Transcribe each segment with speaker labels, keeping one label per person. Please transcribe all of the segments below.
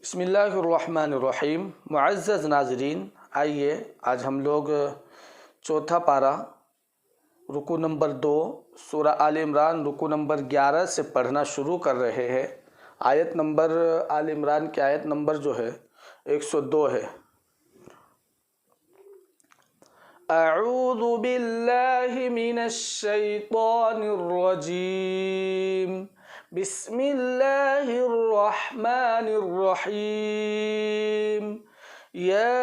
Speaker 1: بسم اللہ الرحمن الرحیم۔ معزز ناظرین، آئیے آج ہم لوگ چوتھا پارہ رکوع نمبر 2 سورہ آل عمران رکوع نمبر 11 سے پڑھنا شروع کر رہے ہیں۔ آیت نمبر آل عمران کی آیت نمبر جو ہے 102 ہے۔ اعوذ باللہ من الشیطان الرجیم، بسم اللہ الرحمن الرحیم۔ یا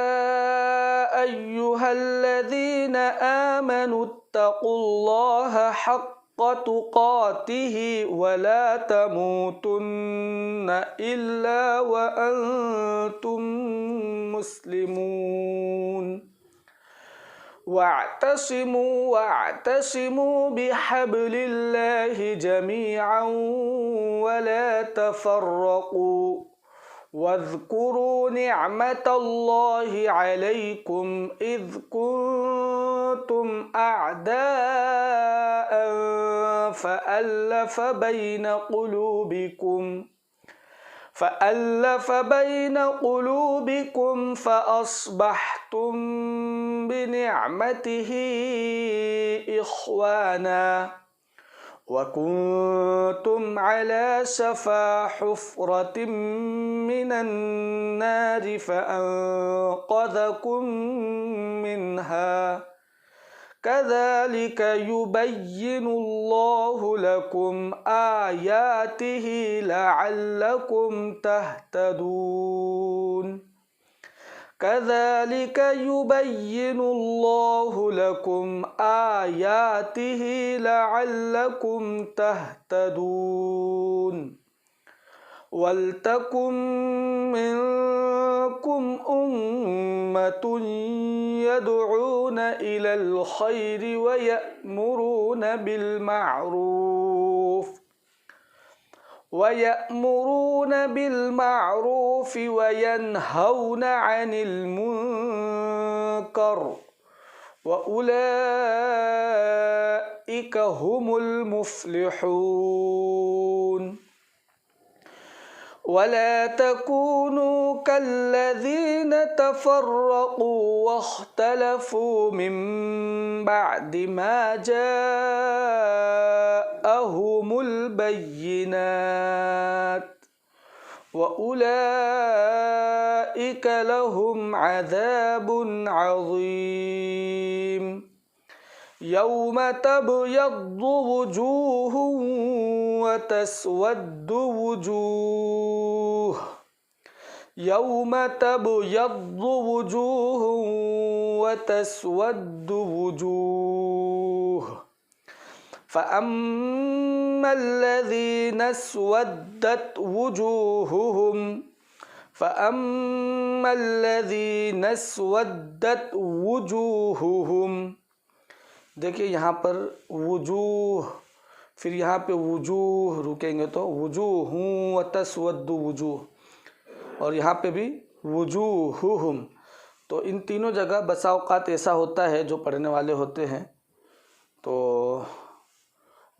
Speaker 1: ایہا الذین آمنوا اتقوا اللہ حق تقاتہ ولا تموتن الا وانتم مسلمون، واعتصموا بحبل اللہ جميعا ولا تفرقوا، واذكروا نعمة الله عليكم إذ كنتم أعداء فألف بين قلوبكم فأصبحتم بنعمته إخوانا، وكنتم على شفا حفرة من النار فأنقذكم منها، كذلك يبين الله لكم آياته لعلكم تهتدون، كذلك يبين الله لكم آياته لعلكم تهتدون، ولتكن منكم أمة يدعون إلى الخير ويأمرون بالمعروف وينهون عن المنكر، وأولئك هم المفلحون، ولا تكونوا كالذين تفرقوا واختلفوا من بعد ما جاءهم البينات، وأولئك لهم عذاب عظيم، يوم تبيض وجوه وتسود وجوه، يوم تبيض وجوه وتسود وجوه، فأما الذين اسودت وجوههم، دیکھیے یہاں پر وجوہ، پھر یہاں پہ وجوہ رکیں گے تو وجوہ وتسود وجوہ، اور یہاں پہ بھی وجوہہم، تو ان تینوں جگہ بسا اوقات ایسا ہوتا ہے جو پڑھنے والے ہوتے ہیں تو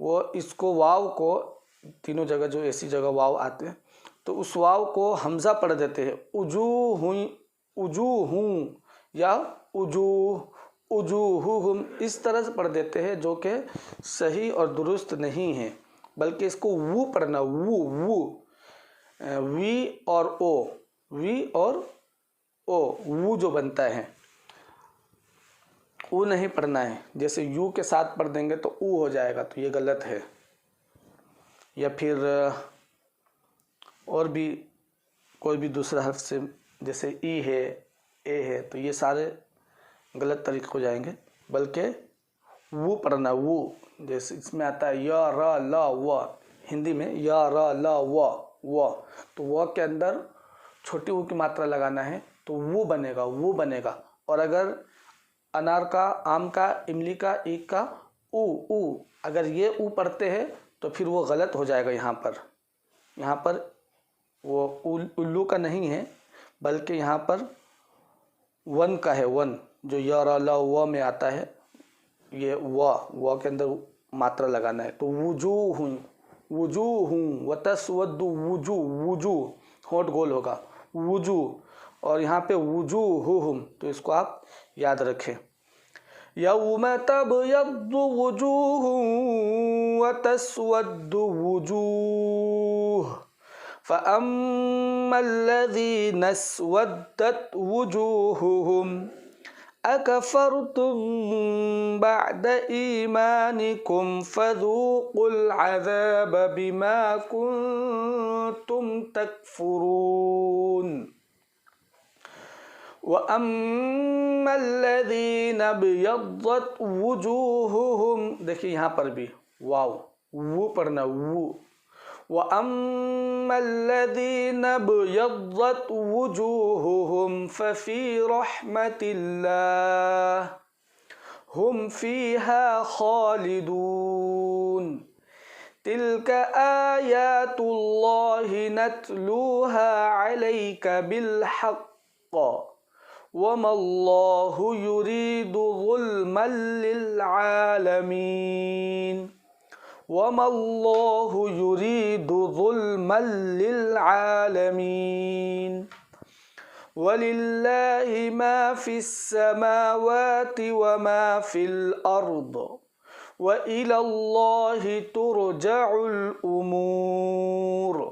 Speaker 1: وہ اس کو واو کو، تینوں جگہ جو ایسی جگہ واو آتے ہیں تو اس واو کو حمزہ پڑھ دیتے ہیں، وجوہوں یا وجوہہم، اس طرح سے پڑھ دیتے ہیں جو کہ صحیح اور درست نہیں ہے، بلکہ اس کو وو پڑھنا، وی اور او وو جو بنتا ہے او نہیں پڑھنا ہے، جیسے یو کے ساتھ پڑھ دیں گے تو او ہو جائے گا، تو یہ غلط ہے، یا پھر اور بھی کوئی بھی دوسرا حرف سے جیسے ای ہے، اے ہے، تو یہ سارے غلط طریقے ہو جائیں گے، بلکہ وو پڑھنا، وو جیسے اس میں آتا ہے یا را لا وا، ہندی میں یا را لا وا، تو وا کے اندر چھوٹی او کی ماترا لگانا ہے تو وہ بنے گا، اور اگر انار کا، آم کا، املی کا، ایک کا او، اگر یہ او پڑھتے ہیں تو پھر وہ غلط ہو جائے گا، یہاں پر وہ الو کا نہیں ہے بلکہ یہاں پر ون کا ہے، ون جو یا را لا وا میں آتا ہے، یہ وا کے اندر ماترا لگانا ہے، تو وجوہ وتسود وجوہ، ہونٹ گول ہوگا، وجوہ، اور یہاں پہ وجوہہم، تو اس کو آپ یاد رکھیں. یوم تبیض وجوہ وتسود وجوہ فأما الذین اسودت وجوہہم اکفرتم بعد ایمانکم فذوقوا العذاب بما کنتم تکفرون. وَأَمَّا الَّذِينَ ابْيَضَّتْ وُجُوهُهُمْ، دیکھیے یہاں پر بھی واو، وہ پڑھنا وہ. وَأَمَّا الَّذِينَ ابْيَضَّتْ وُجُوهُهُمْ فَفِي رَحْمَةِ اللَّهِ هُمْ فِيهَا خَالِدُونَ. تِلْكَ آيَاتُ اللَّهِ نَتْلُوهَا عَلَيْكَ بِالْحَقِّ وَمَا اللَّهُ يُرِيدُ ظُلْمًا لِلْعَالَمِينَ وَمَا اللَّهُ يُرِيدُ ظُلْمًا لِلْعَالَمِينَ وَلِلَّهِ مَا فِي السَّمَاوَاتِ وَمَا فِي الْأَرْضِ وَإِلَى اللَّهِ تُرْجَعُ الْأُمُورُ.